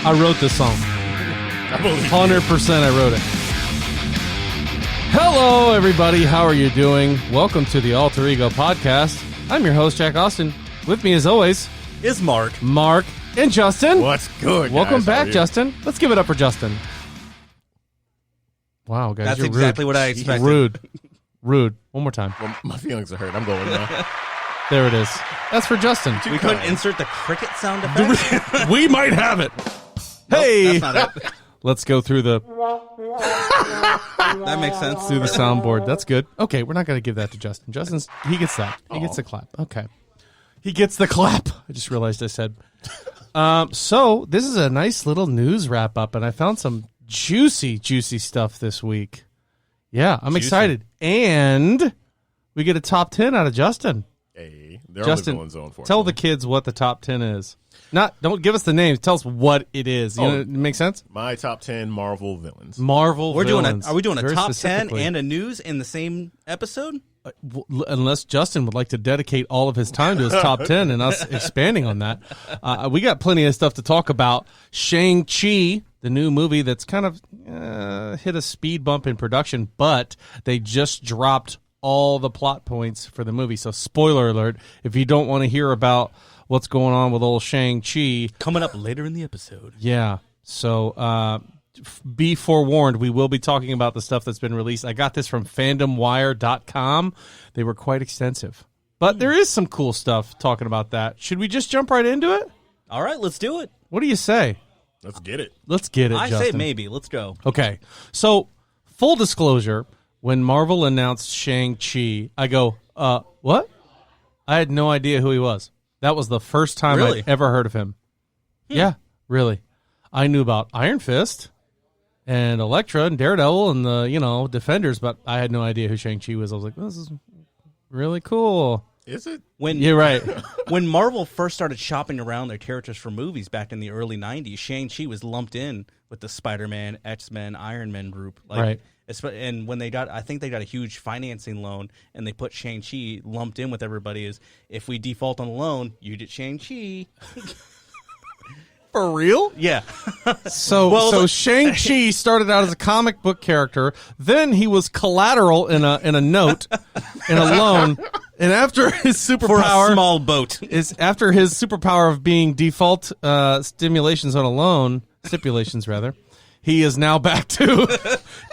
I wrote this song. 100% I wrote it. Hello, everybody. How are you doing? Welcome to the Alter Ego Podcast. I'm your host, Jack Austin. With me, as always, is Mark. Mark and Justin. What's good, Welcome guys? back, Justin. Let's give it up for Justin. Wow, guys, That's you're exactly rude. what I expected. Rude. One more time. Well, my feelings are hurt. I'm going now. There it is. That's for Justin. We couldn't insert the cricket sound effect? We might have it. Hey, That's not it. let's go through the That makes sense. through the soundboard. That's good. Okay, we're not going to give that to Justin. He gets that. He gets the clap. Okay. He gets the clap. I just realized I said. So this is a nice little news wrap up, and I found some juicy stuff this week. Yeah, I'm excited. And we get a top 10 out of Justin. Hey, they're Justin, on the villain zone for tell me. the kids what the top 10 is. Don't give us the names. Tell us what it is. You know, it makes sense? My top 10 Marvel villains. Marvel villains. Are we doing a Very top 10 specifically. and a news in the same episode? Unless Justin would like to dedicate all of his time to his top 10 and us expanding on that. We got plenty of stuff to talk about. Shang Chi, the new movie that's kind of hit a speed bump in production, but they just dropped all the plot points for the movie. So spoiler alert, if you don't want to hear about what's going on with old Shang Chi. Coming up later in the episode. Yeah. So be forewarned, we will be talking about the stuff that's been released. I got this from fandomwire.com. They were quite extensive. But there is some cool stuff talking about that. Should we just jump right into it? All right, let's do it. What do you say? Let's get it. Let's get it, I Justin. say maybe. Let's go. Okay. So, full disclosure, when Marvel announced Shang-Chi, I go, what? I had no idea who he was. That was the first time Really? I'd ever heard of him. Yeah, really. I knew about Iron Fist and Elektra and Daredevil and the, Defenders, but I had no idea who Shang-Chi was. I was like, this is really cool. Is it? You're right. When Marvel first started shopping around their characters for movies back in the early 90s, Shang-Chi was lumped in with the Spider-Man, X-Men, Iron Man group. Right. And when I think they got a huge financing loan, and they put Shang-Chi lumped in with everybody is, if we default on the loan, you get Shang-Chi. For real? Yeah. So Shang-Chi started out as a comic book character. Then he was collateral in a note, in a loan. And after his superpower, For a small boat. after his superpower of being default stipulations, he is now back to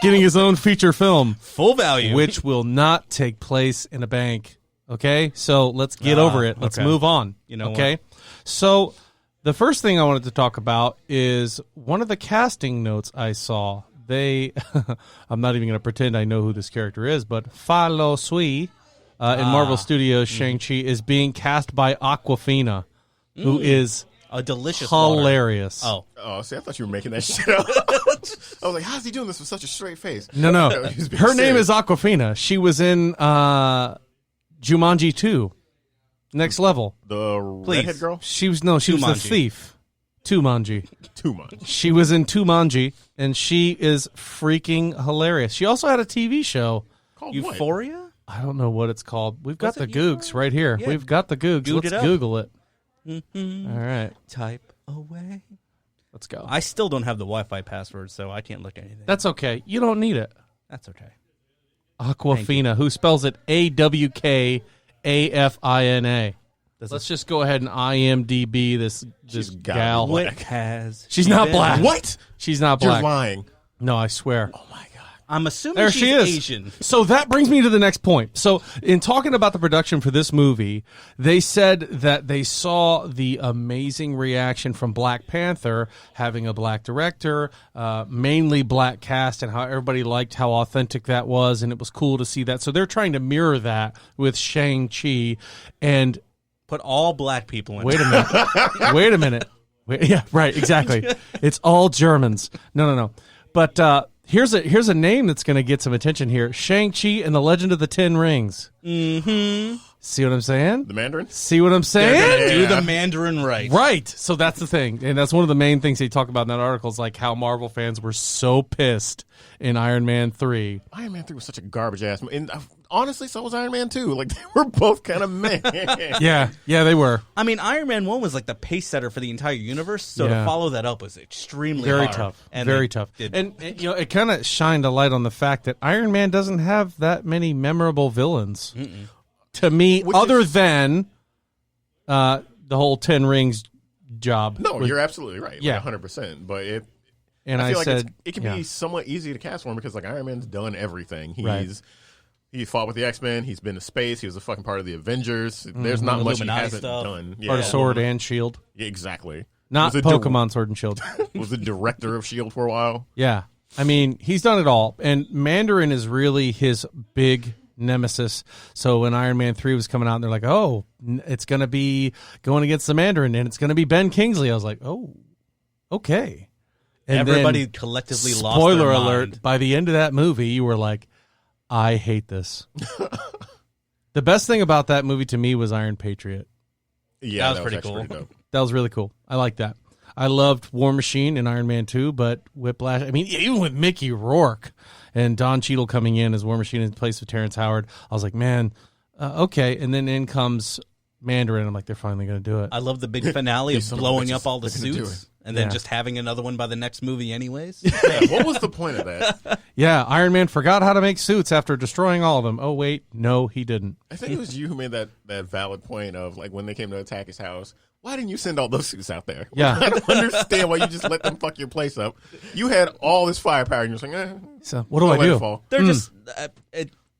getting his own feature film, Full value. which will not take place in a bank. Okay, so let's get over it. Let's okay. move on. You know okay, so the first thing I wanted to talk about is one of the casting notes I saw. I'm not even going to pretend I know who this character is, but Fa Lo Sui in Marvel Studios, Shang-Chi is being cast by Awkwafina, who is a delicious hilarious. water. Oh, see, I thought you were making that shit up. I was like, how's he doing this with such a straight face? No. He's being Her name serious. is Awkwafina. She was in Jumanji 2, Next Level. The redhead girl? She was the Tumanji. thief. Tumanji. Too much. She was in Tumanji, and she is freaking hilarious. She also had a TV show. Called Euphoria? I don't know what it's called. We've got Was the it Googs right here. Yeah. We've got the Googs. Gooed Let's it up. Google it. Mm-hmm. All right. Type away. Let's go. I still don't have the Wi-Fi password, so I can't look at anything. That's okay. You don't need it. That's okay. Awkwafina, who spells it Awkafina. Does Let's just go ahead and IMDb this got gal. What has She's she not been? black. What? She's not You're black. lying. No, I swear. Oh, my God. I'm assuming There she's she is. Asian. So that brings me to the next point. So in talking about the production for this movie, they said that they saw the amazing reaction from Black Panther having a black director, mainly black cast, and how everybody liked how authentic that was, and it was cool to see that. So they're trying to mirror that with Shang-Chi. And Put all black people in. wait a minute. Yeah, right, exactly. It's all Germans. No. But here's a name that's going to get some attention here. Shang-Chi and the Legend of the Ten Rings. Mm-hmm. See what I'm saying? The Mandarin? See what I'm saying? Yeah. Do the Mandarin right. Right. So that's the thing. And that's one of the main things they talk about in that article is like how Marvel fans were so pissed in Iron Man 3. Iron Man 3 was such a garbage ass movie. And honestly, so was Iron Man 2. Like, they were both kind of meh. Yeah, they were. I mean, Iron Man 1 was like the pace setter for the entire universe, so Yeah. to follow that up was extremely Very hard. tough. And Very they tough. did- And you know, it kind of shined a light on the fact that Iron Man doesn't have that many memorable villains. To me, Which other is- than the whole 10 Rings job. No, with- you're absolutely right. Yeah. Like 100%. But and I feel like said it can yeah. be somewhat easy to cast for him because like Iron Man's done everything. Right. He fought with the X-Men. He's been to space. He was a fucking part of the Avengers. There's not much he Illuminati hasn't stuff. done. Part of Sword and Shield. Yeah, exactly. Not Was a Pokemon Sword and Shield. was the director of Shield for a while. Yeah. I mean, he's done it all. And Mandarin is really his big nemesis. So when Iron Man 3 was coming out, and they're like, oh, it's going to be going against the Mandarin, and it's going to be Ben Kingsley. I was like, oh, okay. And Everybody then, collectively lost spoiler their alert, mind. by the end of that movie, you were like, I hate this. The best thing about that movie to me was Iron Patriot. Yeah, That was pretty actually cool. dope. That was really cool. I like that. I loved War Machine and Iron Man 2, but Whiplash, I mean, even with Mickey Rourke and Don Cheadle coming in as War Machine in place of Terrence Howard, I was like, man, okay. And then in comes Mandarin. I'm like, they're finally going to do it. I love the big finale of son of blowing bitches. up all the They're gonna do suits it. and then Yeah. just having another one by the next movie anyways. Yeah, what was the point of that? Yeah, Iron Man forgot how to make suits after destroying all of them. Oh, wait, no, he didn't. I think it was you who made that valid point of like when they came to attack his house. Why didn't you send all those suits out there? Yeah. I don't understand why you just let them fuck your place up. You had all this firepower, and you're just like, So what do I'll I let it do? fall. They're just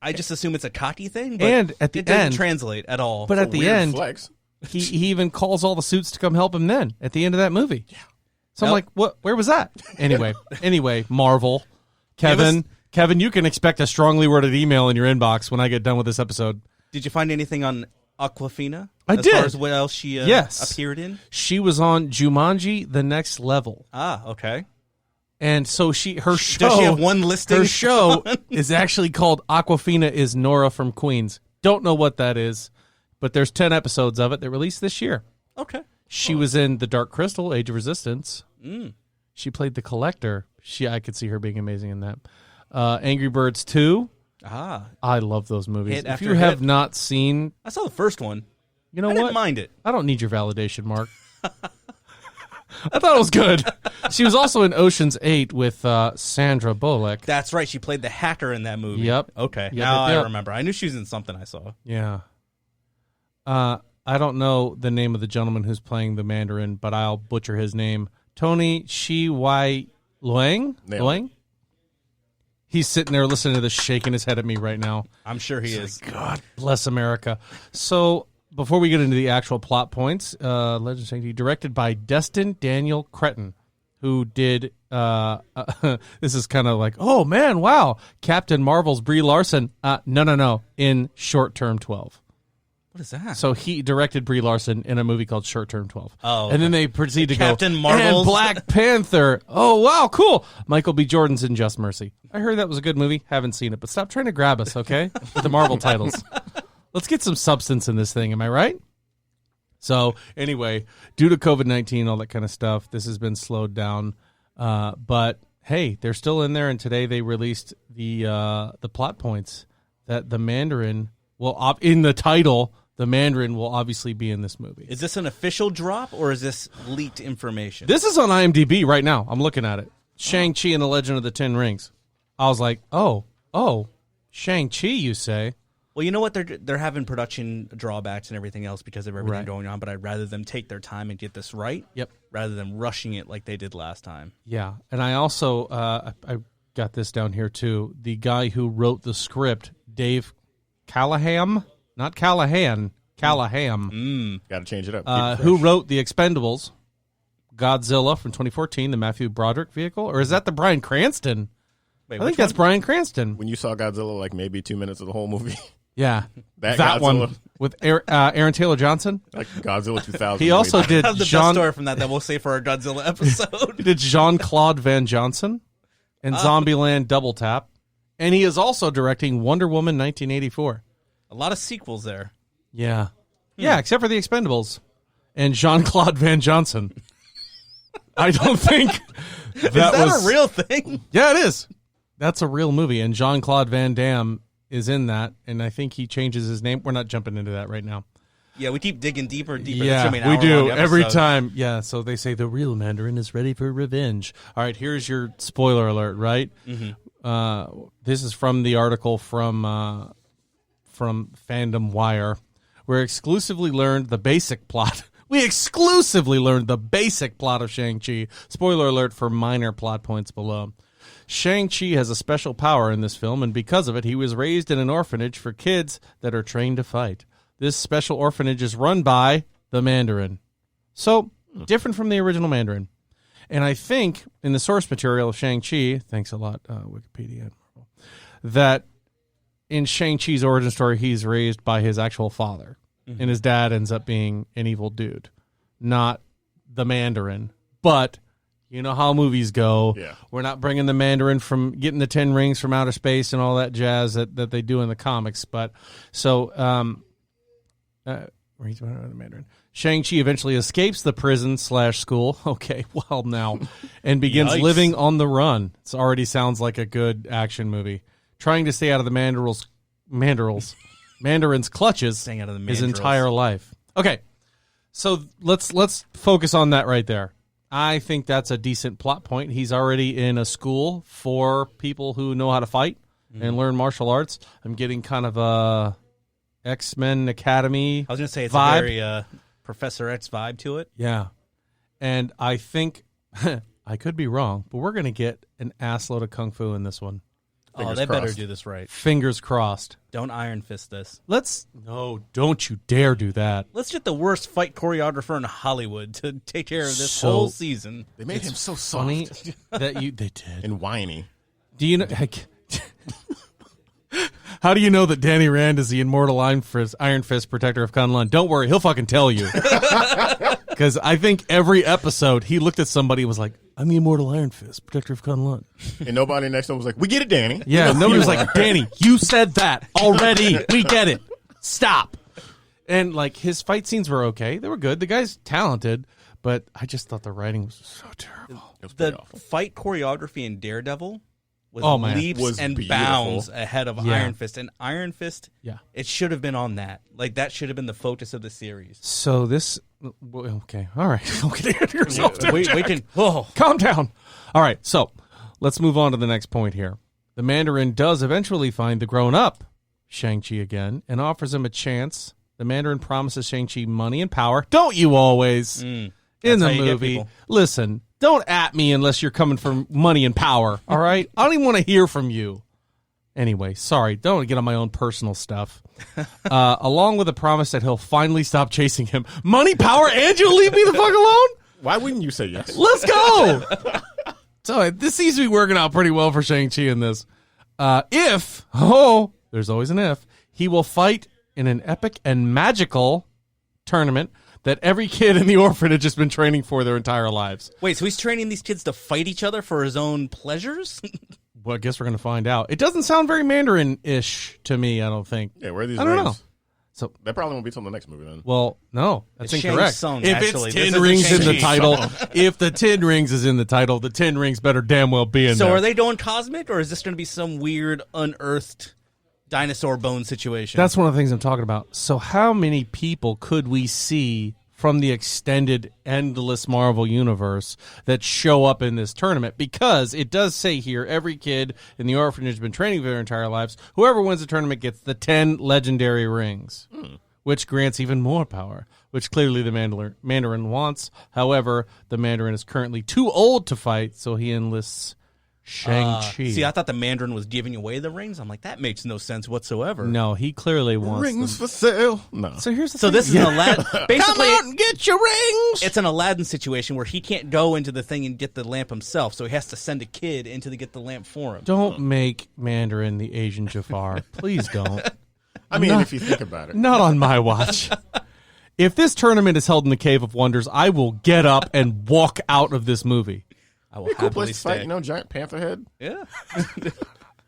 I just assume it's a cocky thing, but And at the it doesn't end- translate at all. But at the Weird end, flex. he even calls all the suits to come help him then at the end of that movie. Yeah. So I'm Yep. like, what? Where was that? Anyway, Marvel. Kevin, you can expect a strongly worded email in your inbox when I get done with this episode. Did you find anything on Aquafina? I as did. far as what else she Yes. appeared in? She was on Jumanji: The Next Level. Ah, okay. And so her show, Does she have one listing? her show is actually called Aquafina is Nora from Queens. Don't know what that is, but there's 10 episodes of it that released this year. Okay. She was in The Dark Crystal, Age of Resistance. She played the Collector. I could see her being amazing in that. Angry Birds 2. Ah, I love those movies. Hit If after you have hit. not seen, I saw the first one. you know I what? didn't mind it. I don't need your validation, Mark. I thought it was good. She was also in Ocean's 8 with Sandra Bullock. That's right. She played the hacker in that movie. Yep. Okay. Yep, Now yep. I remember. I knew she was in something I saw. Yeah. I don't know the name of the gentleman who's playing the Mandarin, but I'll butcher his name. Tony Shi Wai Luang? Nailed Luang? He's sitting there listening to this, shaking his head at me right now. I'm sure he is. God bless America. So before we get into the actual plot points, Legend of Shang-Chi, directed by Destin Daniel Cretton, who did, this is kind of like, oh man, wow, Captain Marvel's Brie Larson. No, in Short Term 12. What is that? So he directed Brie Larson in a movie called Short Term 12. Oh, And then they proceed to Captain go, Marvel's- and Black Panther. Oh, wow, cool. Michael B. Jordan's in Just Mercy. I heard that was a good movie. Haven't seen it, but stop trying to grab us, okay, with the Marvel titles. Let's get some substance in this thing. Am I right? So anyway, due to COVID-19, all that kind of stuff, this has been slowed down. But hey, they're still in there, and today they released the plot points that the Mandarin will, in the title, the Mandarin will obviously be in this movie. Is this an official drop or is this leaked information? This is on IMDb right now. I'm looking at it. Shang-Chi and the Legend of the Ten Rings. I was like, oh, Shang-Chi, you say? Well, you know what? They're having production drawbacks and everything else because of everything Right. going on, but I'd rather them take their time and get this right Yep. rather than rushing it like they did last time. Yeah, and I also I got this down here too. The guy who wrote the script, Dave Callahan, not Callahan, Callahan, Got to change it up. who wrote The Expendables, Godzilla from 2014, the Matthew Broderick vehicle, or is that the Bryan Cranston? Wait, I think that's Bryan Cranston. When you saw Godzilla, like maybe 2 minutes of the whole movie, Yeah, That that one Godzilla. with Aaron Taylor Johnson. like Godzilla 2000. He also way did I have the best Jean. story from that we'll save for our Godzilla episode. He did Jean-Claude Van Johnson and Zombieland Double Tap, and he is also directing Wonder Woman 1984. A lot of sequels there. Yeah. Yeah, except for the Expendables and Jean-Claude Van Johnson. I don't think Is that a real thing? Yeah, it is. That's a real movie, and Jean-Claude Van Damme is in that, and I think he changes his name. We're not jumping into that right now. Yeah, we keep digging deeper and deeper. Yeah, we do every time. Yeah, so they say the real Mandarin is ready for revenge. All right, here's your spoiler alert, right? Mm-hmm. This is from the article from Fandom Wire. We exclusively learned the basic plot. We exclusively learned the basic plot of Shang-Chi. Spoiler alert for minor plot points below. Shang-Chi has a special power in this film, and because of it, he was raised in an orphanage for kids that are trained to fight. This special orphanage is run by the Mandarin. So, different from the original Mandarin. And I think in the source material of Shang-Chi, thanks a lot, Wikipedia, that in Shang-Chi's origin story, he's raised by his actual father. Mm-hmm. And his dad ends up being an evil dude, not the Mandarin. But you know how movies go. Yeah. We're not bringing the Mandarin from getting the 10 rings from outer space and all that jazz that they do in the comics. But so, the Mandarin. Shang-Chi eventually escapes the prison/school. Okay, well now, and begins living on the run. It already sounds like a good action movie. Trying to stay out of the Mandarin's clutches his entire life. Okay, so let's focus on that right there. I think that's a decent plot point. He's already in a school for people who know how to fight and learn martial arts. I'm getting kind of a X-Men Academy. I was going to say it's vibe. a very Professor X vibe to it. Yeah, and I think I could be wrong, but we're going to get an assload of kung fu in this one. They better do this right. Fingers crossed. Don't Iron Fist this. No, don't you dare do that. Let's get the worst fight choreographer in Hollywood to take care of this whole season. They made him so Funny soft that they did. and whiny. Do you know? How do you know that Danny Rand is the immortal Iron Fist protector of Kunlun? Don't worry, he'll fucking tell you. Because I think every episode he looked at somebody and was like, I'm the immortal Iron Fist, protector of Kunlun. And nobody next to him was like, we get it, Danny. Yeah, nobody was like, Danny, you said that already. We get it. Stop. And like his fight scenes were okay. They were good. The guy's talented, but I just thought the writing was so terrible. The fight choreography in Daredevil was leaps and beautiful. Bounds ahead of Iron Fist. And Iron Fist, it should have been on that. Like, that should have been the focus of the series. So this... Okay, all right. Don't get ahead of yourself. Calm down. All right, so let's move on to the next point here. The Mandarin does eventually find the grown-up Shang-Chi again and offers him a chance. The Mandarin promises Shang-Chi money and power. Don't you always? In the movie. Listen, don't at me unless you're coming for money and power, all right? I don't even want to hear from you. Anyway, sorry, don't get on my own personal stuff. Along with a promise that he'll finally stop chasing him. Money, power, and you'll leave me the fuck alone? Why wouldn't you say yes? Let's go! So this seems to be working out pretty well for Shang-Chi in this. There's always an if, he will fight in an epic and magical tournament that every kid in the orphanage has been training for their entire lives. Wait, so he's training these kids to fight each other for his own pleasures? Well, I guess we're going to find out. It doesn't sound very Mandarin-ish to me, I don't think. Yeah, where are these I rings? don't know. So that probably won't be till the next movie then. Well, no, that's it's incorrect. Sung, if actually. it's 10 rings in the title, if the 10 rings is in the title, the 10 rings better damn well be in there. So are they doing cosmic, or is this going to be some weird unearthed dinosaur bone situation? That's one of the things I'm talking about. So how many people could we see from the extended endless Marvel universe that show up in this tournament? Because it does say here, every kid in the orphanage has been training for their entire lives. Whoever wins the tournament gets the 10 legendary rings, which grants even more power, which clearly the Mandarin wants. However, the Mandarin is currently too old to fight, so he enlists Shang-Chi. See, I thought the Mandarin was giving away the rings. I'm like, that makes no sense whatsoever. No, he clearly wants rings them. for sale. No. So here's the thing. This is an Aladdin. Basically, come out and get your rings. It's an Aladdin situation where he can't go into the thing and get the lamp himself, so he has to send a kid into to get the lamp for him. Don't make Mandarin the Asian Jafar. Please don't. I mean, if you think about it. Not on my watch. If this tournament is held in the Cave of Wonders, I will get up and walk out of this movie. I will happily stay. Fight, giant panther head. Yeah.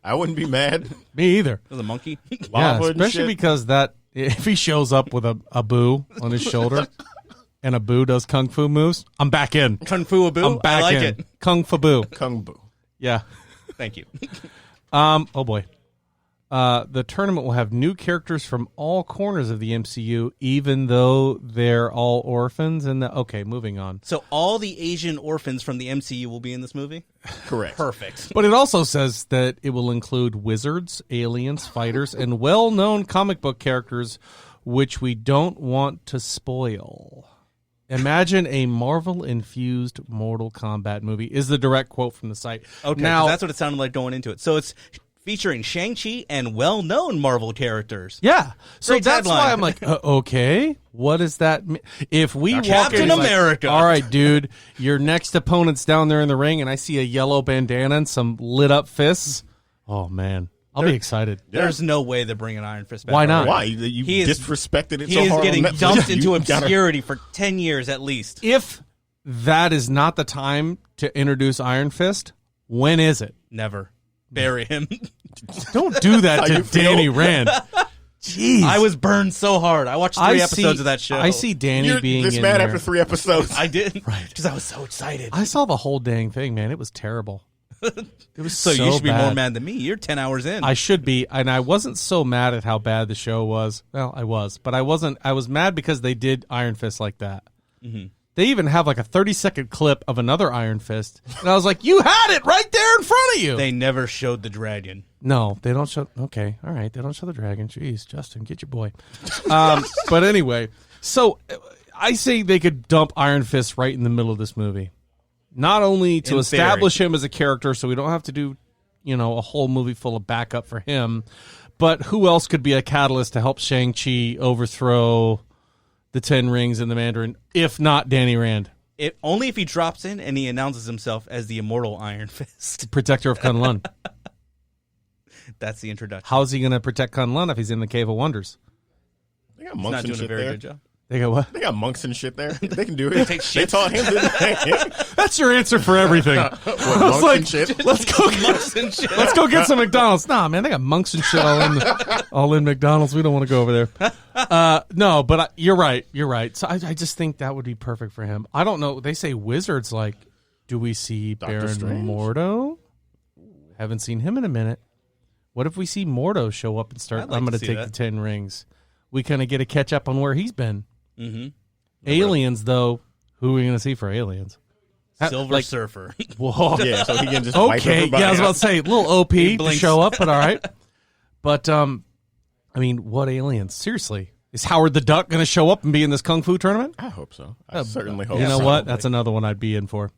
I wouldn't be mad. Me either. The monkey. Yeah, especially because that If he shows up with a boo on his shoulder and a boo does kung fu moves, I'm back in. Kung Fu a Boo? I'm back I like in. it. Kung fu boo. Kung Fu. Yeah. Thank you. Oh boy. The tournament will have new characters from all corners of the MCU, even though they're all orphans. Okay, moving on. So all the Asian orphans from the MCU will be in this movie? Correct. Perfect. But it also says that it will include wizards, aliens, fighters, and well-known comic book characters, which we don't want to spoil. Imagine a Marvel-infused Mortal Kombat movie is the direct quote from the site. Okay, now that's what it sounded like going into it. So it's featuring Shang-Chi and well-known Marvel characters. yeah, so Great that's headline. why I'm like, okay, what does that mean? If we walk Captain in, like, America. all right, dude, your next opponent's down there in the ring, and I see a yellow bandana and some lit up fists. Oh man, I'll be excited. There's no way they're bringing Iron Fist back. Why not? Why? You He is- disrespected it He so is hard getting on Netflix. dumped into You gotta- obscurity for 10 years at least. If that is not the time to introduce Iron Fist, when is it? Never. Bury him. Don't do that How to you feel? Danny Rand. Jeez, I was burned so hard. I watched 3 episodes of that show. I see Danny You're being this in mad there. after 3 episodes. I did. Right. Because I was so excited. I saw the whole dang thing, man. It was terrible. It was so you should be more bad. mad than me. You're 10 hours in. I should be, and I wasn't so mad at how bad the show was. Well, I was, but I wasn't. I was mad because they did Iron Fist like that. Mm-hmm. They even have like a 30-second clip of another Iron Fist, and I was like, "You had it right there in front of you." They never showed the dragon. No, they don't show. Okay, all right, they don't show the dragon. Jeez, Justin, get your boy. But anyway, so I say they could dump Iron Fist right in the middle of this movie, not only to In establish him as a character, so we don't have to do, a whole movie full of backup for him, but who else could be a catalyst to help Shang-Chi overthrow the Ten Rings and the Mandarin, if not Danny Rand, Only if he drops in and he announces himself as the immortal Iron Fist. protector of Kunlun? That's the introduction. How's he going to protect Kunlun if he's in the Cave of Wonders? They got He's monks not and doing a shit very there. good job. They go, what? They got monks and shit there. They can do it. take They shits. taught him, didn't they? That's your answer for everything. What, monks like, and shit? Let's go. Monks and shit. Let's go get some McDonald's. Nah, man, they got monks and shit all in McDonald's. We don't want to go over there. No, but you're right. You're right. So I just think that would be perfect for him. I don't know. They say wizards. Like, do we see Baron Strange? Mordo? Haven't seen him in a minute. What if we see Mordo show up and start? I'd like I'm going to to see take that. the 10 rings. We kind of get a catch up on where he's been. Mm-hmm. Aliens, though. Who are we going to see for aliens? Silver like- Surfer. Whoa. Yeah, so he can just wipe Okay, everybody yeah, I was out. about to say, a little OP to blinks. show up, but all right. But, I mean, what aliens? Seriously. Is Howard the Duck going to show up and be in this Kung Fu tournament? I hope so. I certainly hope You know so. what? That's another one I'd be in for.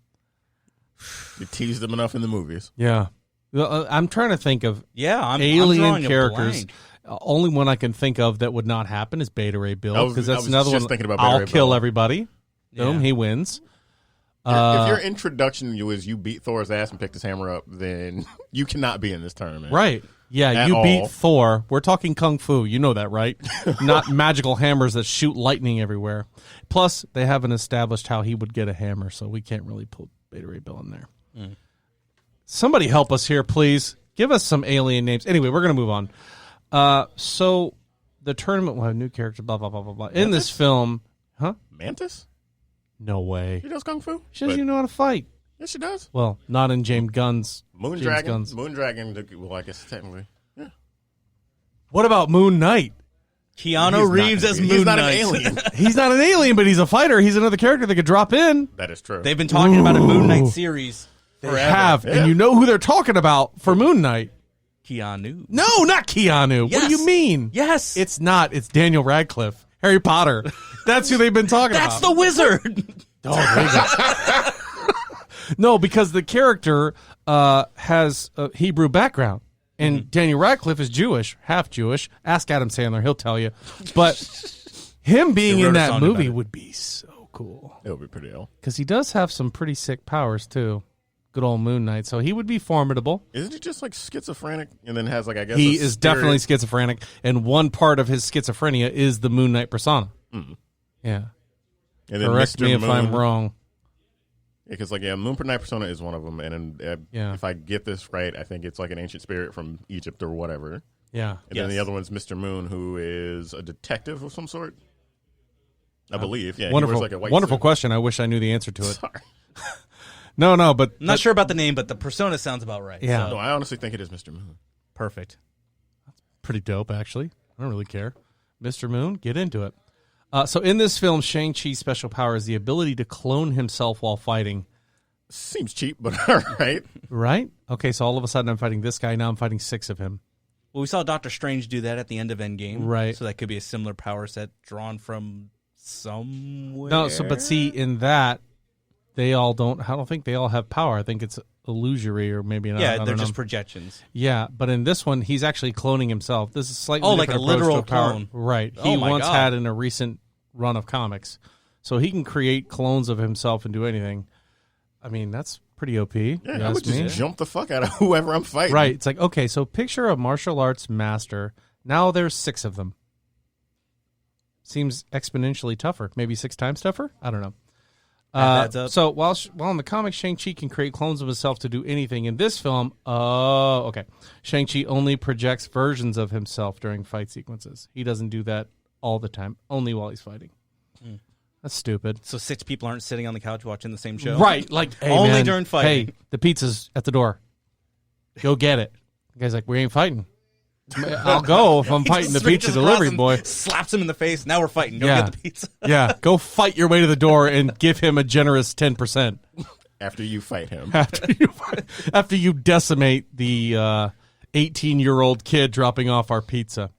You teased them enough in the movies. Yeah. Well, I'm trying to think of Yeah, I'm alien drawing a characters. blank. Only one I can think of that would not happen is Beta Ray Bill, I was- because I that's was another just one. thinking about Beta I'll Ray kill Bill. everybody. Boom, Yeah. he wins. If your introduction was you beat Thor's ass and picked his hammer up, then you cannot be in this tournament. Right. Yeah, At you all. beat Thor. We're talking Kung Fu. You know that, right? Not magical hammers that shoot lightning everywhere. Plus, they haven't established how he would get a hammer, so we can't really put Beta Ray Bill in there. Somebody help us here, please. Give us some alien names. Anyway, we're going to move on. So the tournament will have new characters, blah, blah, blah, blah, blah. In this film, huh? Mantis? No way. She does kung fu? She doesn't even know how to fight. Yes, she does. Well, not in James Gunn's. James Gunn's. Moondragon, well, I guess technically. Yeah. What about Moon Knight? Keanu He's Reeves not- as he's Moon not Knight. an alien. He's not an alien, but he's a fighter. He's another character that could drop in. That is true. They've been talking about a Moon Knight series forever. They have, Yeah. and you know who they're talking about for Moon Knight. Keanu. No, not Keanu. What do Yes. you mean? Yes. It's not. It's Daniel Radcliffe. Harry Potter. That's who they've been talking That's about. the wizard. Oh, there you go. No, because the character has a Hebrew background. And Daniel Radcliffe is Jewish, half Jewish. Ask Adam Sandler, he'll tell you. But him being They wrote in a that song movie about it. would be so cool. It would be pretty ill. Because he does have some pretty sick powers, too. Good old Moon Knight. So he would be formidable. Isn't he just like schizophrenic and then has like, I guess, He a is spirit? definitely schizophrenic. And one part of his schizophrenia is the Moon Knight persona. Yeah. And then Correct Mr. me if Moon, I'm wrong. Because Moon Knight persona is one of them, and Yeah. if I get this right, I think it's like an ancient spirit from Egypt or whatever. Yeah. And then the other one's Mr. Moon, who is a detective of some sort. I believe. Yeah. Wonderful, he wears like a white wonderful suit. question. I wish I knew the answer to it. Sorry. No, but I'm not sure about the name, but the persona sounds about right. Yeah. So, No, I honestly think it is Mr. Moon. perfect. pretty dope, actually. I don't really care. Mr. Moon, get into it. So in this film, Shang-Chi's special power is the ability to clone himself while fighting. Seems cheap, but all right. Right? Okay, so all of a sudden I'm fighting this guy. Now I'm fighting 6 of him. Well, we saw Doctor Strange do that at the end of Endgame. Right. So that could be a similar power set drawn from somewhere. No, but see, in that, they all don't. I don't think they all have power. I think it's illusory, or maybe not. Yeah, I they're don't just know. projections. Yeah, but in this one, he's actually cloning himself. This is slightly Oh, like different a approach literal to power. clone. Right. Oh He my once God. had in a recent run of comics, so he can create clones of himself and do anything. I mean, that's pretty OP. Yeah, you I ask would just me. jump the fuck out of whoever I'm fighting. Right. It's like, okay, so picture a martial arts master. Now there's 6 of them. Seems exponentially tougher. Maybe 6 times tougher? I don't know. That adds up. So while in the comics, Shang-Chi can create clones of himself to do anything. In this film, okay, Shang-Chi only projects versions of himself during fight sequences. He doesn't do that all the time, only while he's fighting. That's stupid. So 6 people aren't sitting on the couch watching the same show. Right, like, hey, Only man, during fighting. Hey, the pizza's at the door. Go get it. The guy's like, we ain't fighting. I'll go if I'm fighting the Just pizza reaches delivery across boy. and slaps him in the face. Now we're fighting. Go Yeah. get the pizza. Yeah, go fight your way to the door and give him a generous 10% After you fight him. after you decimate the 18-year-old kid dropping off our pizza.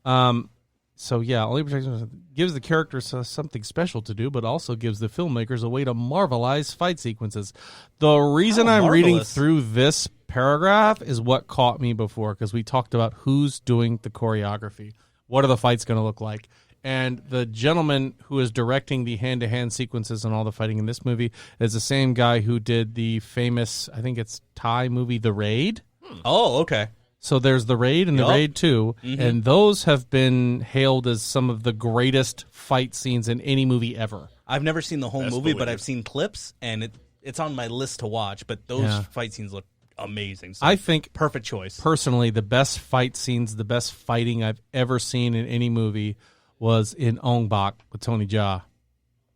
So yeah, only protection gives the characters something special to do, but also gives the filmmakers a way to marvelize fight sequences. The reason I'm reading marvelous. through this paragraph is what caught me before, because we talked about who's doing the choreography. What are the fights going to look like? And the gentleman who is directing the hand-to-hand sequences and all the fighting in this movie is the same guy who did the famous, I think it's Thai movie, The Raid. Oh, okay. So there's The Raid and The Yup. Raid 2, and those have been hailed as some of the greatest fight scenes in any movie ever. I've never seen the whole Best movie, but believe. I've seen clips, and it's on my list to watch. But those Yeah. fight scenes look amazing. So I think, perfect choice. personally, the best fight scenes, the best fighting I've ever seen in any movie was in Ong Bak with Tony Jaa.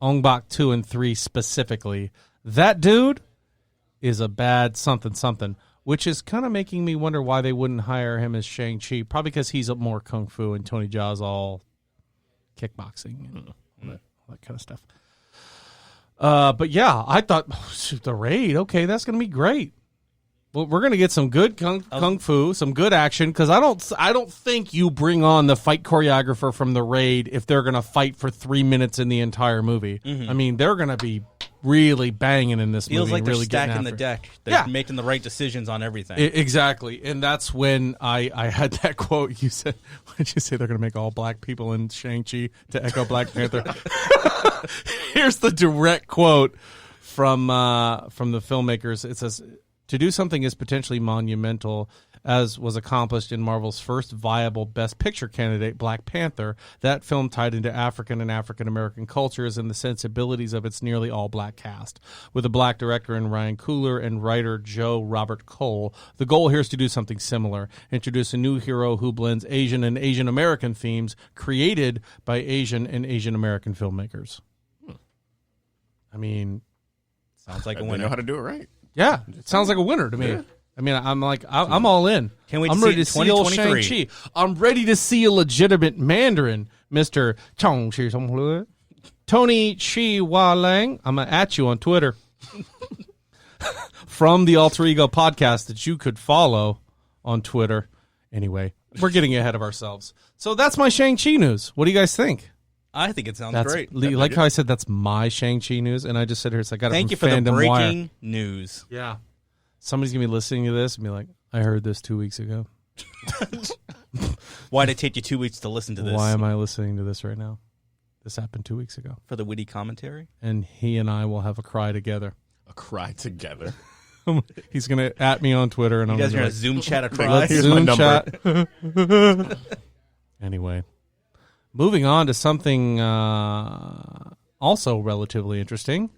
Ong Bak 2 and 3 specifically. That dude is a bad something, which is kind of making me wonder why they wouldn't hire him as Shang-Chi. Probably because he's more kung fu and Tony Jaa's all kickboxing and all that kind of stuff. But yeah, I thought, shoot, The Raid, okay, that's going to be great. Well, we're going to get some good kung fu, some good action, because I don't think you bring on the fight choreographer from The Raid if they're going to fight for 3 minutes in the entire movie. I mean, they're going to be really banging in this Feels movie. like and they're really getting stacking the after it. deck. They're Yeah. making the right decisions on everything. Exactly, and that's when I had that quote. You said, "What did you say? They're going to make all black people in Shang-Chi to echo Black Panther." Here's the direct quote from the filmmakers. It says, "To do something as potentially monumental as was accomplished in Marvel's first viable Best Picture candidate, Black Panther, that film tied into African and African-American cultures and the sensibilities of its nearly all-black cast. With a black director in Ryan Coogler and writer Joe Robert Cole, the goal here is to do something similar, introduce a new hero who blends Asian and Asian-American themes created by Asian and Asian-American filmmakers." I mean, Sounds like a They know winner. how to do it right. yeah, it sounds like a winner to me. Yeah. I mean, I'm like, I'm all in. Can't wait to I'm see ready it to in see old 2023. Shang-Chi. I'm ready to see a legitimate Mandarin, Mr. Chong Chi Song Tony Chi Wa Lang. I'm going to at you on Twitter. From the Alter Ego podcast that you could follow on Twitter. Anyway, we're getting ahead of ourselves. So that's my Shang-Chi news. What do you guys think? I think it sounds That's great. like how I said that's my Shang-Chi news, and I just said here, it's like, I got it Thank from you for the Fandom Wire. breaking news. Yeah. Somebody's going to be listening to this and be like, I heard this 2 weeks ago. Why did it take you 2 weeks to listen to this? Why am I listening to this right now? This happened 2 weeks ago. For the witty commentary? And he and I will have a cry together. A cry together. He's going to at me on Twitter. And You I'm guys are going going to Zoom chat a Let's cry? Here's my Zoom number. chat. Anyway. Moving on to something also relatively interesting.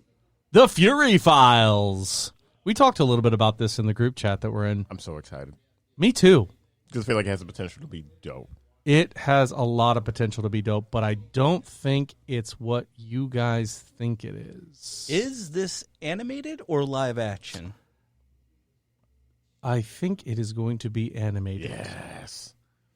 The Fury Files. We talked a little bit about this in the group chat that we're in. I'm so excited. Me too. Because I feel like it has the potential to be dope. It has a lot of potential to be dope, but I don't think it's what you guys think it is. Is this animated or live action? I think it is going to be animated. Yes.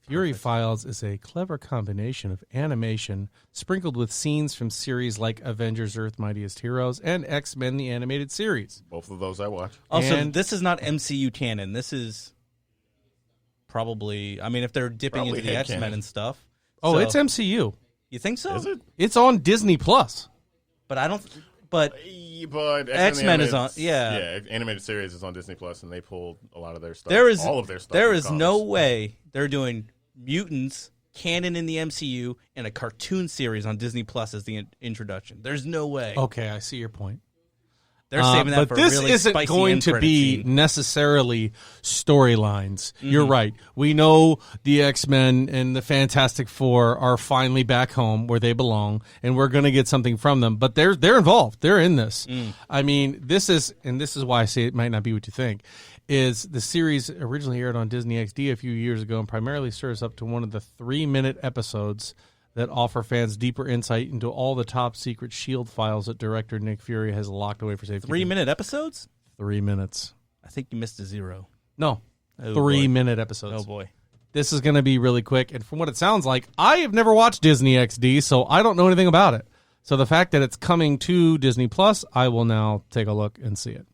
Fury Files is a clever combination of animation sprinkled with scenes from series like Avengers Earth Mightiest Heroes and X-Men the Animated Series. Both of those I watch. Also, And- this is not MCU canon. This is probably, I mean, if they're dipping Probably into the head X-Men canon. and stuff. Oh, So- it's MCU. You think so? Is it? It's on Disney Plus. But I don't, but But X-Men is on- Animated- yeah. animated series is on Disney Plus, and they pulled a lot of their stuff. there is all of their stuff. there from is comics. no way they're doing mutants canon in the MCU and a cartoon series on Disney Plus as the introduction. There's no way. Okay, I see your point. They're saving that but for this a really isn't spicy going end to credit be scene. necessarily storylines. You're right. We know the X-Men and the Fantastic Four are finally back home where they belong, and we're going to get something from them. But they're involved. They're in this. I mean, this is why I say it might not be what you think. Is the series originally aired on Disney XD a few years ago and primarily serves up to one of the 3-minute episodes that offer fans deeper insight into all the top secret S.H.I.E.L.D. files that director Nick Fury has locked away for safety. 3-minute episodes? 3 minutes. I think you missed a zero. No, Oh, 3-minute episodes. Oh boy. This is going to be really quick. And from what it sounds like, I have never watched Disney XD, so I don't know anything about it. So the fact that it's coming to Disney Plus, I will now take a look and see it.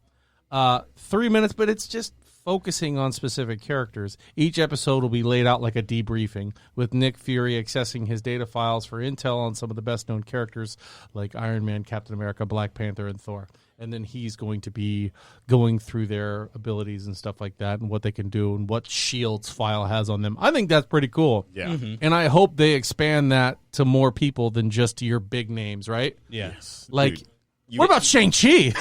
3 minutes, but it's just focusing on specific characters. Each episode will be laid out like a debriefing, with Nick Fury accessing his data files for intel on some of the best-known characters like Iron Man, Captain America, Black Panther, and Thor. And then he's going to be going through their abilities and stuff like that and what they can do and what S.H.I.E.L.D.'s file has on them. I think that's pretty cool. Yeah. And I hope they expand that to more people than just your big names, right? Yeah. Like, Dude, what about Shang-Chi?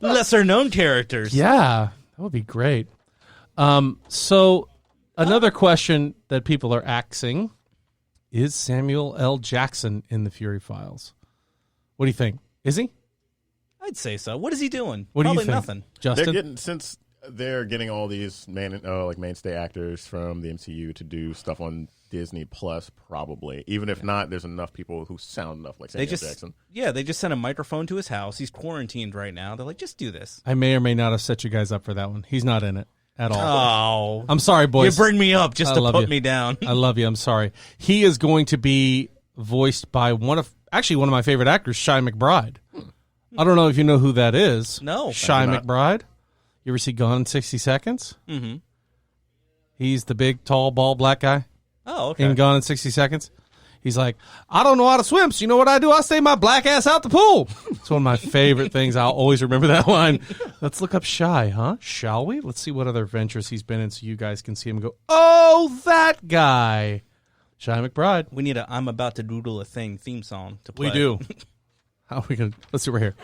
Lesser known characters. Yeah, that would be great. So another question that people are asking is Samuel L. Jackson in the Fury Files? What do you think? Is he? I'd say so. What is he doing? What Probably do you think? nothing. Justin? since they're getting all these mainstay actors from the MCU to do stuff on Disney Plus, probably. Even if not, there's enough people who sound enough like Samuel Jackson. Yeah, they just sent a microphone to his house. He's quarantined right now. They're like, just do this. I may or may not have set you guys up for that one. He's not in it at all. Oh, I'm sorry, you boys. bring me up just I to love put you. me down. I love you. I'm sorry. He is going to be voiced by one of my favorite actors, Shy McBride. I don't know if you know who that is. No. Shy I do not. McBride. You ever see Gone in 60 Seconds? Mm-hmm. He's the big, tall, bald black guy Oh, okay. in Gone in 60 Seconds. He's like, I don't know how to swim, so you know what I do? I stay my black ass out the pool. It's one of my favorite things. I'll always remember that line. Let's look up Shy, huh? Shall we? Let's see what other ventures he's been in so you guys can see him and go, oh, that guy. Shy McBride. We need a I'm about to doodle a thing theme song to play. We do. How are we going to? Let's see, we're here.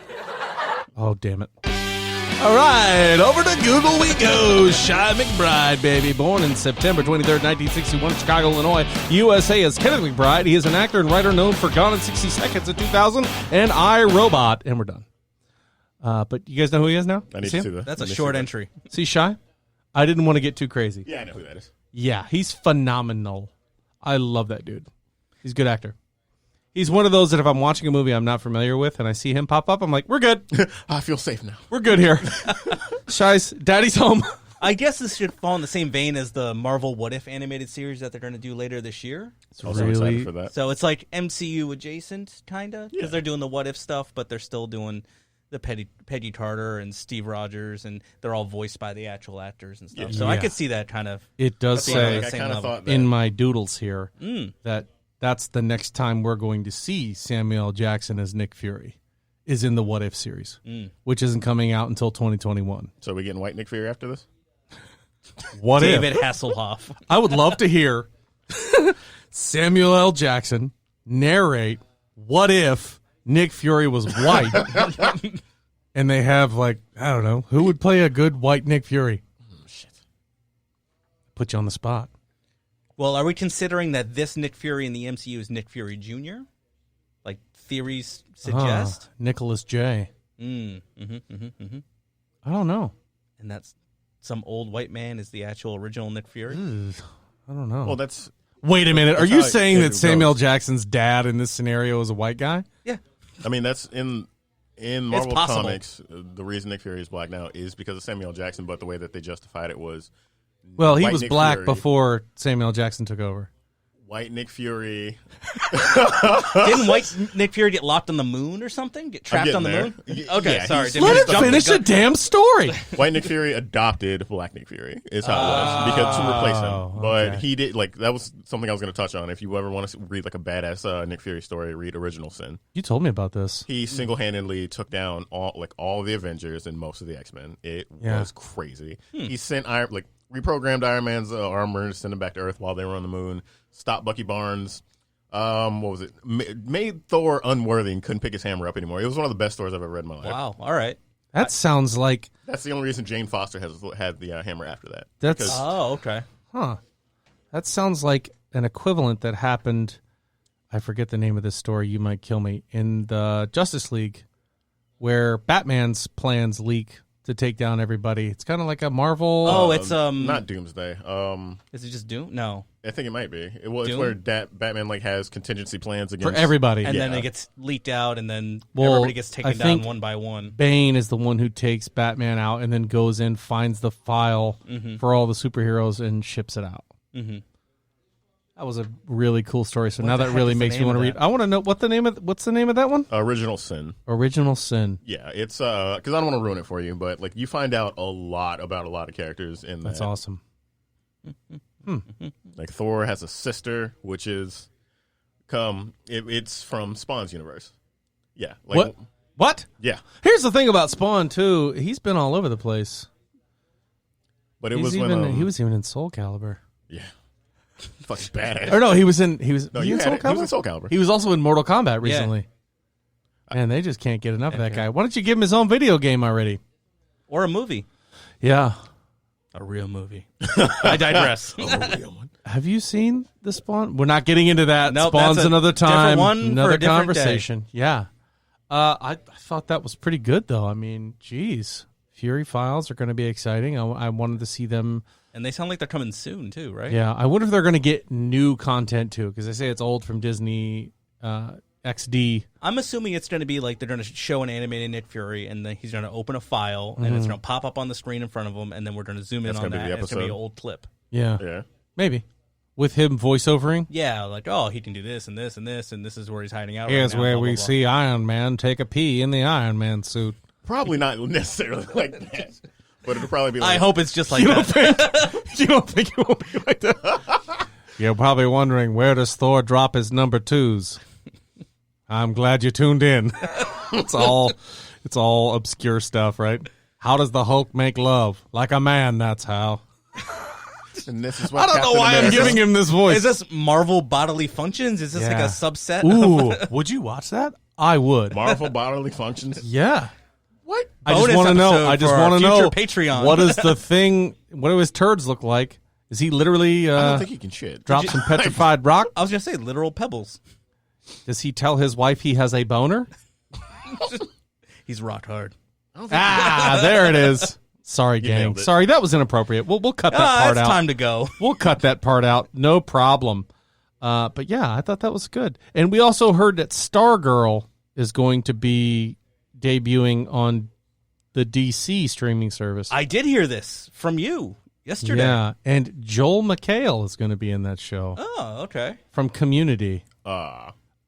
Oh, damn it. All right, over to Google we go. Shy McBride, baby. Born in September 23rd, 1961 in Chicago, Illinois, USA, as Kenneth McBride. He is an actor and writer known for Gone in 60 Seconds in 2000 and I, Robot. And we're done. But you guys know who he is now? I need See to him? see that. That's a Let me short see that. entry. See Shy? I didn't want to get too crazy. Yeah, I know who that is. Yeah, he's phenomenal. I love that dude. He's a good actor. He's one of those that if I'm watching a movie I'm not familiar with and I see him pop up, I'm like, we're good. I feel safe now. We're good here. Shy's daddy's home. I guess this should fall in the same vein as the Marvel What If animated series that they're going to do later this year. Also Really? excited for that. So it's like MCU adjacent, kind of, because they're doing the What If stuff, but they're still doing the Peggy Carter and Steve Rogers, and they're all voiced by the actual actors and stuff. So I Yeah. could see that kind of. It does Being on say the I same kind of level. thought that. in my doodles here that that's the next time we're going to see Samuel L. Jackson as Nick Fury is in the What If series, which isn't coming out until 2021. So we getting white Nick Fury after this? What David if? Hasselhoff. I would love to hear Samuel L. Jackson narrate What If Nick Fury was white and they have like, I don't know, who would play a good white Nick Fury? Shit. Put you on the spot. Well, are we considering that this Nick Fury in the MCU is Nick Fury Jr.? Like theories suggest? Nicholas J. I I don't know. And that's some old white man is the actual original Nick Fury? I don't know. Well, that's Wait a minute. Are that's you how saying that it Samuel goes. Jackson's dad in this scenario is a white guy? Yeah. I mean, that's in Marvel possible. Comics. The reason Nick Fury is black now is because of Samuel Jackson, but the way that they justified it was Well, he white was Nick black Fury- before Samuel Jackson took over. white Nick Fury. Didn't white Nick Fury get locked on the moon or something? Get trapped on the getting moon? there. Okay, Yeah, sorry. he's- didn't Let mean him to jump the finish gun. a damn story. White Nick Fury adopted Black Nick Fury is how it was because to replace him. But okay. he did that was something I was going to touch on. If you ever want to read like a badass Nick Fury story, read Original Sin. You told me about this. He single-handedly took down all of the Avengers and most of the X-Men. It was crazy. He sent reprogrammed Iron Man's armor, sent him back to Earth while they were on the moon. Stopped Bucky Barnes. What was it? Made Thor unworthy and couldn't pick his hammer up anymore. It was one of the best stories I've ever read in my life. Wow. All right. That sounds like That's the only reason Jane Foster has had the hammer after that. that's Because- Oh, okay. That sounds like an equivalent that happened. I forget the name of this story. You might kill me in the Justice League, where Batman's plans leak to take down everybody. It's kind of like a Marvel. Oh, it's not Doomsday. Is it just Doom? No. I think it might be. It's Doom? where Batman has contingency plans for against everybody. And then Yeah. it gets leaked out, and then Well, everybody gets I taken think- down one by one. Bane is the one who takes Batman out and then goes in, finds the file for all the superheroes, and ships it out. Mhm. That was a really cool story. So now the that heck really is the makes me name want to of read. that? I want to know what's the name of that one? Original Sin. Original Sin. Yeah, it's because I don't want to ruin it for you, but like you find out a lot about a lot of characters in That's that. awesome. Like Thor has a sister, which is it's from Spawn's universe. Yeah, like What? yeah, Here's the thing about Spawn too. He's been all over the place. but it He was was even in Soul Calibur. yeah, fucking badass. Or no, he was in No, he you in had Soul it. He was Calibur. in Soul Calibur. He was also in Mortal Kombat recently. And they just can't get enough of that guy. Why don't you give him his own video game already? Or a movie. Yeah. A real movie. I digress. Have you seen the Spawn? We're not getting into that. Nope, Spawn's that's a another different time, one for a another different conversation. Yeah. I thought that was pretty good, though. I mean, geez. Fury Files are going to be exciting. I wanted to see them. And they sound like they're coming soon, too, right? Yeah. I wonder if they're going to get new content, too, because they say it's old from Disney XD. I'm assuming it's going to be like they're going to show an animated Nick Fury, and then he's going to open a file, and it's going to pop up on the screen in front of him, and then we're going to zoom in That's on gonna be that. the And it's going to be an episode. old clip. Yeah. Yeah, Maybe. With him voiceovering. Yeah, like, oh, he can do this and this and this, and this is where he's hiding out. Here's right now, where blah, we blah, blah. see Iron Man take a pee in the Iron Man suit. probably not necessarily like that, but it'll probably be. Like, I hope it's just like that. You don't think it will be like that? You're probably wondering, where does Thor drop his number twos? I'm glad you tuned in. It's all obscure stuff, right? How does the Hulk make love? Like a man, that's how. And this is what I don't know Captain why I'm America- giving him this voice. Is this Marvel bodily functions? Is this like Yeah. a subset? Ooh, would you watch that? I would. Marvel bodily functions. Yeah. What? I just Bonus want to know. episode I just for our want to know. future Patreon. What is the thing? What do his turds look like? Is he literally I don't think he can shit. drop some petrified rock? I was going to say literal pebbles. Does he tell his wife he has a boner? He's rock hard. There it is. Sorry, gang. nailed it. Sorry, that was inappropriate. We'll cut that part It's out. time to go. We'll cut that part out. No problem. But yeah, I thought that was good. And we also heard that Stargirl is going to be debuting on the DC streaming service. I did hear this from you yesterday. Yeah, and Joel McHale is going to be in that show Oh, okay. from Community.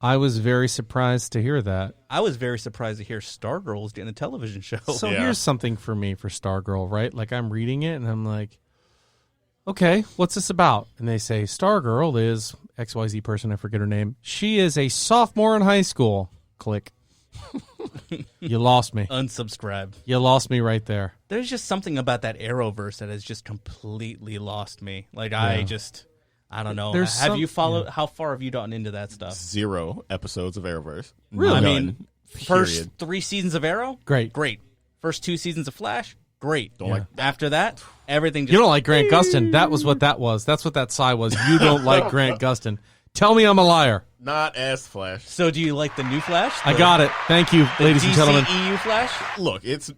I was very surprised to hear that. I was very surprised to hear Stargirl was getting a television show. So Yeah. here's something for me for Stargirl, right? Like I'm reading it and I'm like, okay, what's this about? And they say Stargirl is XYZ person, I forget her name. She is a sophomore in high school. Click. You lost me. Unsubscribe. You lost me right there. There's just something about that Arrowverse that has just completely lost me. Like I don't know. There's Have some- you followed? How far have you gotten into that stuff? 0 episodes of Arrowverse. Really? I None. mean, first Period. 3 seasons of Arrow, Great. great. First 2 seasons of Flash, great. Don't like After that, everything just You don't like Grant Gustin. That was what that was. That's what that sigh was. You don't like Grant Gustin. Tell me I'm a liar. not as Flash. So, do you like the new Flash? I got it. Thank you, ladies and gentlemen. DCEU Flash. Look, it's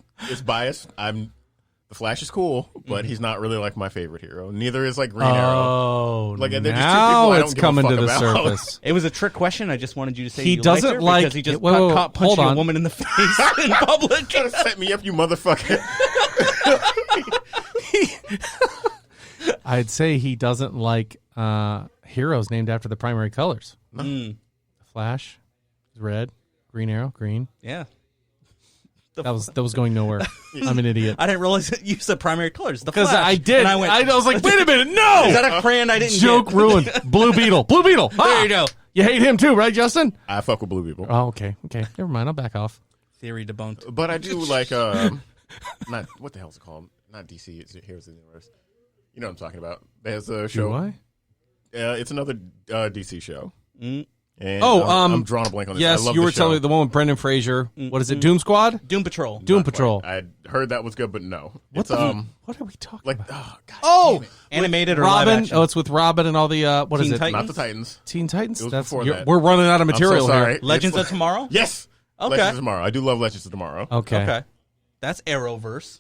biased. The The Flash is cool, but he's not really like my favorite hero. Neither is like Green Arrow. Oh, Like, they're just two now people I it's don't give a coming to fuck the about. surface. It was a trick question. I just wanted you to say He you doesn't liked her like- because he just wait, wait, wait, caught hold punching a on. woman in the face in public. Trying to set me up, you motherfucker. I'd say he doesn't like heroes named after the primary colors. Flash is red, Green Arrow green. Yeah. That was going nowhere. I'm an idiot. I didn't realize that you said primary colors. The Because Flash. I did. And I went, I was like, wait a minute, no! is that a brand I didn't Joke get? ruined. Blue Beetle. Blue Beetle. There you go. You hate him too, right, Justin? I fuck with blue people. Oh, okay. Okay. Never mind. I'll back off. Theory debunked. But I do like, not, what the hell is it called? Not DC, it's Heroes of the Universe. You know what I'm talking about. There's a show. Do I? It's another DC show. And Oh, I'm drawing a blank on this. Yes, I love you the were telling me show. the one with Brendan Fraser. What is it? Doom Squad? Doom Patrol. Doom Not Patrol. quite. I heard that was good, but no. What It's what are we talking like about? God Oh, damn it. Animated or live Robin. action? Oh, it's with Robin and all the what is Teen it? Titans? Not the Titans. Teen Titans. It was before that. We're running out of material I'm so sorry. here. Legends It's of Tomorrow? Yes. Okay. Legends of Tomorrow. I do love Legends of Tomorrow. Okay. Okay. That's Arrowverse.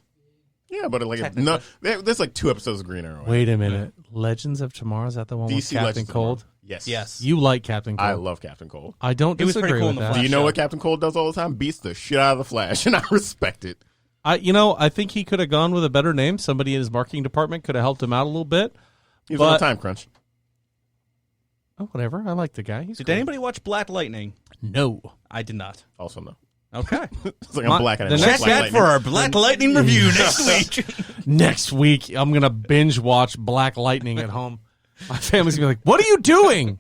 Yeah, but like Technically. there's like 2 episodes of Green Arrow. Wait a minute. Legends of Tomorrow, is that the one with DC Captain Legends of Cold? Tomorrow. Yes. Yes. You like Captain Cold. I love Captain Cold. I don't He was pretty disagree cool in with the that. Do you Flash know show. what Captain Cold does all the time? Beats the shit out of the Flash, and I respect it. I think he could have gone with a better name. Somebody in his marketing department could have helped him out a little bit. He was on a But- time crunch. Oh, whatever. I like the guy. He's Did cool. anybody watch Black Lightning? No. I did not. Also, no. Okay. It's like My- I'm black and I the don't next- like Check that lightning. for our Black Lightning review next week. Next week, I'm going to binge watch Black Lightning at home. My family's going to be like, what are you doing?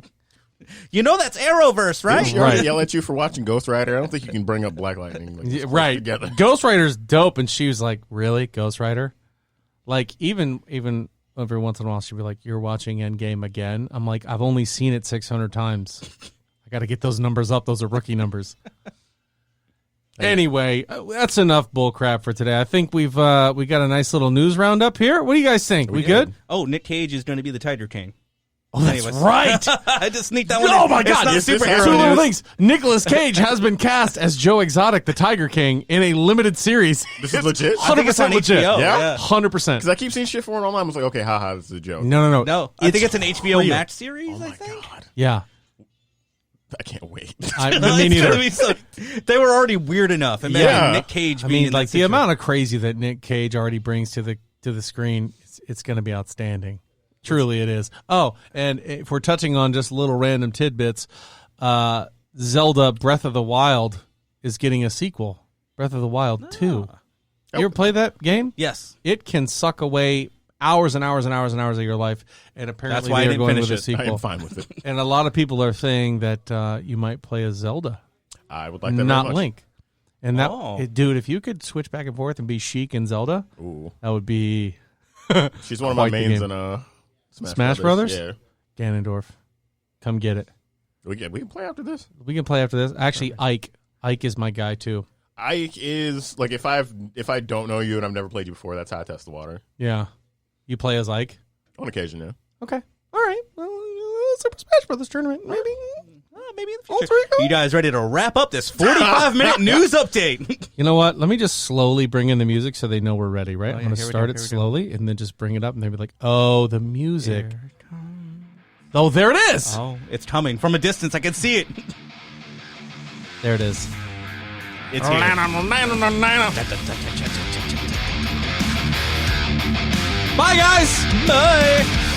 You know that's Arrowverse, right? She already yell at you for watching Ghost Rider. I don't think you can bring up Black Lightning. Like, Yeah, close right. Together. Ghost Rider's dope. And she was like, really? Ghost Rider? Like, even every once in a while, she'd be like, you're watching Endgame again? I'm like, I've only seen it 600 times. I got to get those numbers up. Those are rookie numbers. Anyway, that's enough bullcrap for today. I think we got a nice little news roundup here. What do you guys think? We good? Oh, Nick Cage is going to be the Tiger King. Oh, that's Anyways. right. I just sneaked that one Oh in. my It's God! not Is this superhero Arrow Two little news. things. Nicolas Cage has been cast as Joe Exotic, the Tiger King, in a limited series. This is legit. I think it's on 100% legit. HBO, Yeah? 100%. Because I keep seeing shit for it online. I was like, okay, haha, this is a joke. No. No, I think it's an HBO real. Max series, Oh I my think. God. Yeah. I can't wait. No, Me it's gonna neither. be so- they were already weird enough. Imagine Yeah. Nick Cage I being mean, in like that the situation. amount of crazy that Nick Cage already brings to the screen, it's going to be outstanding. Truly, it is. Oh, and if we're touching on just little random tidbits, Zelda Breath of the Wild is getting a sequel. Breath of the Wild 2. You ever play that game? Yes. It can suck away hours and hours and hours and hours of your life, and apparently That's why I they're didn't going finish with a it. I sequel. am fine with it. And a lot of people are saying that you might play as Zelda, I would like that not very much. Link. And that, Oh. dude, if you could switch back and forth and be Sheik and Zelda, Ooh. that would be She's one of my Quite the mains game. in Smash Brothers? Yeah. Ganondorf. Come get it. We can play after this. We can play after this. Actually, Ike. Ike is my guy too. Ike is like if I don't know you and I've never played you before, that's how I test the water. Yeah. You play as Ike? On occasion, yeah. Okay. All right. Well, Super Smash Brothers tournament, maybe. Maybe in the Oh, future. there you go. You guys ready to wrap up this 45-minute news update? You know what? Let me just slowly bring in the music so they know we're ready, right? Oh, I'm yeah, going to here we start go, it here we go. slowly and then just bring it up and they'll be like, oh, the music. Oh, there it is. Oh, it's coming. From a distance, I can see it. There it is. It's here. Bye, guys. Bye.